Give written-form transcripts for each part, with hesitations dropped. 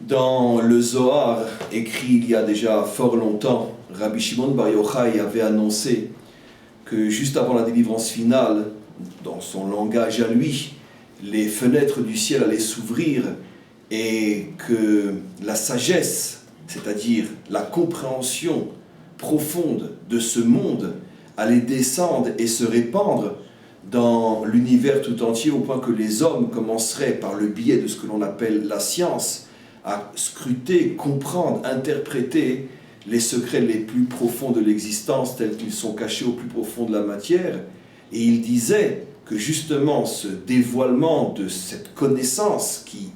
Dans le Zohar, écrit il y a déjà fort longtemps, Rabbi Shimon Bar Yochai avait annoncé que juste avant la délivrance finale, dans son langage à lui, les fenêtres du ciel allaient s'ouvrir et que la sagesse, c'est-à-dire la compréhension profonde de ce monde, allait descendre et se répandre dans l'univers tout entier, au point que les hommes commenceraient, par le biais de ce que l'on appelle la science, à scruter, comprendre, interpréter les secrets les plus profonds de l'existence, tels qu'ils sont cachés au plus profond de la matière. Et il disait que justement ce dévoilement de cette connaissance, qui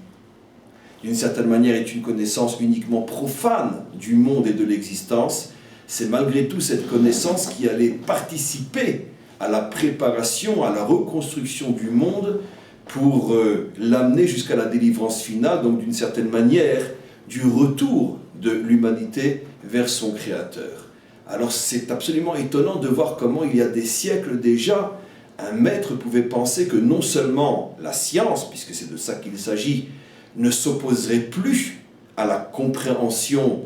d'une certaine manière est une connaissance uniquement profane du monde et de l'existence, c'est malgré tout cette connaissance qui allait participer à la préparation, à la reconstruction du monde, pour l'amener jusqu'à la délivrance finale, donc d'une certaine manière, du retour de l'humanité vers son Créateur. Alors c'est absolument étonnant de voir comment il y a des siècles déjà, un maître pouvait penser que non seulement la science, puisque c'est de ça qu'il s'agit, ne s'opposerait plus à la compréhension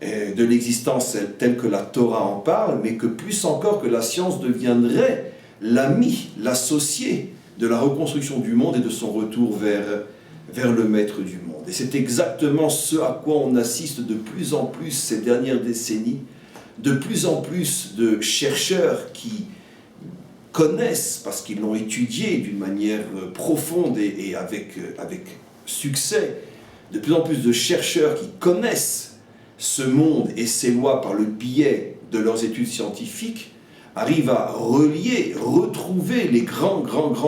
de l'existence telle que la Torah en parle, mais que plus encore que la science deviendrait l'ami, l'associé de la reconstruction du monde et de son retour vers le maître du monde. Et c'est exactement ce à quoi on assiste de plus en plus ces dernières décennies, de plus en plus de chercheurs qui connaissent, parce qu'ils l'ont étudié d'une manière profonde et avec succès, de plus en plus de chercheurs qui connaissent ce monde et ses lois par le biais de leurs études scientifiques, arrivent à relier, retrouver les grands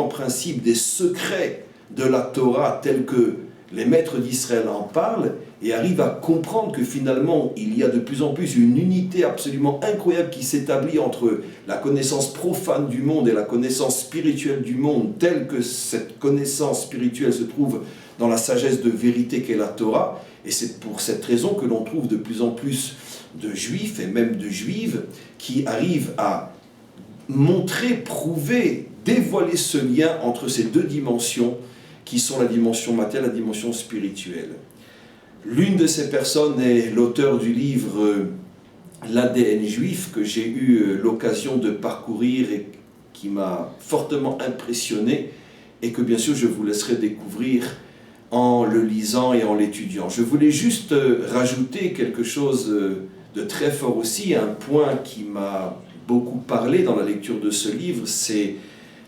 principes des secrets de la Torah tels que les maîtres d'Israël en parlent, et arrivent à comprendre que finalement il y a de plus en plus une unité absolument incroyable qui s'établit entre la connaissance profane du monde et la connaissance spirituelle du monde, telle que cette connaissance spirituelle se trouve dans la sagesse de vérité qu'est la Torah. Et c'est pour cette raison que l'on trouve de plus en plus de juifs et même de juives qui arrivent à montrer, prouver, dévoiler ce lien entre ces deux dimensions qui sont la dimension matérielle et la dimension spirituelle. L'une de ces personnes est l'auteur du livre L'ADN juif, que j'ai eu l'occasion de parcourir et qui m'a fortement impressionné, et que bien sûr je vous laisserai découvrir en le lisant et en l'étudiant. Je voulais juste rajouter quelque chose de très fort aussi, un point qui m'a beaucoup parlé dans la lecture de ce livre, c'est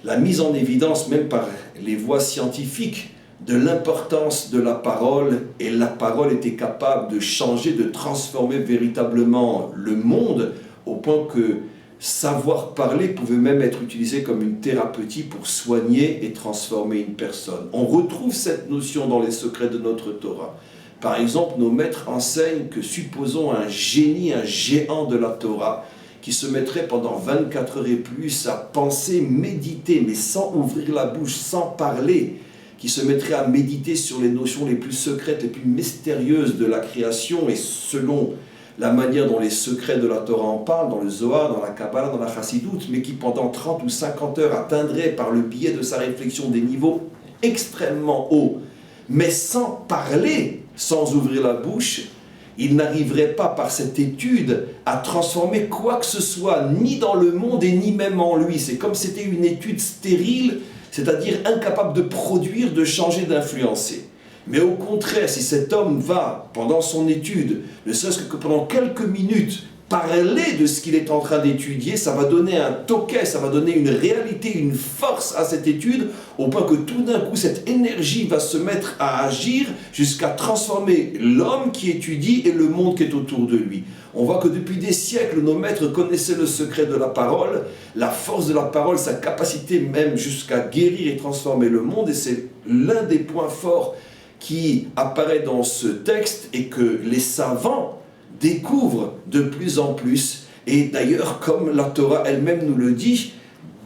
la mise en évidence, même par les voies scientifiques, de l'importance de la parole, et la parole était capable de changer, de transformer véritablement le monde, au point que savoir parler pouvait même être utilisé comme une thérapeutie pour soigner et transformer une personne. On retrouve cette notion dans les secrets de notre Torah. Par exemple, nos maîtres enseignent que, supposons un génie, un géant de la Torah, qui se mettrait pendant 24 heures et plus à penser, méditer, mais sans ouvrir la bouche, sans parler, qui se mettrait à méditer sur les notions les plus secrètes, les plus mystérieuses de la création, et selon la manière dont les secrets de la Torah en parlent, dans le Zohar, dans la Kabbalah, dans la Chassidoute, mais qui pendant 30 ou 50 heures atteindrait par le biais de sa réflexion des niveaux extrêmement hauts, mais sans parler, sans ouvrir la bouche, il n'arriverait pas par cette étude à transformer quoi que ce soit, ni dans le monde et ni même en lui. C'est comme si c'était une étude stérile, c'est-à-dire incapable de produire, de changer, d'influencer. Mais au contraire, si cet homme va, pendant son étude, ne serait-ce que pendant quelques minutes, parler de ce qu'il est en train d'étudier, ça va donner un toquet, ça va donner une réalité, une force à cette étude, au point que tout d'un coup, cette énergie va se mettre à agir jusqu'à transformer l'homme qui étudie et le monde qui est autour de lui. On voit que depuis des siècles, nos maîtres connaissaient le secret de la parole, la force de la parole, sa capacité même jusqu'à guérir et transformer le monde, et c'est l'un des points forts qui apparaît dans ce texte et que les savants découvrent de plus en plus. Et d'ailleurs, comme la Torah elle-même nous le dit,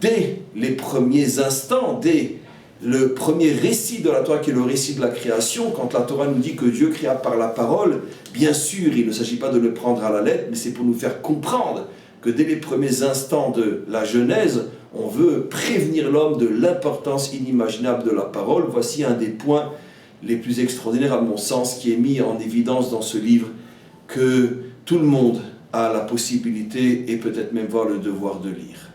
dès les premiers instants, dès le premier récit de la Torah, qui est le récit de la création, quand la Torah nous dit que Dieu créa par la parole, bien sûr, il ne s'agit pas de le prendre à la lettre, mais c'est pour nous faire comprendre que dès les premiers instants de la Genèse, on veut prévenir l'homme de l'importance inimaginable de la parole. Voici un des points les plus extraordinaires à mon sens qui est mis en évidence dans ce livre que tout le monde a la possibilité et peut-être même voire le devoir de lire.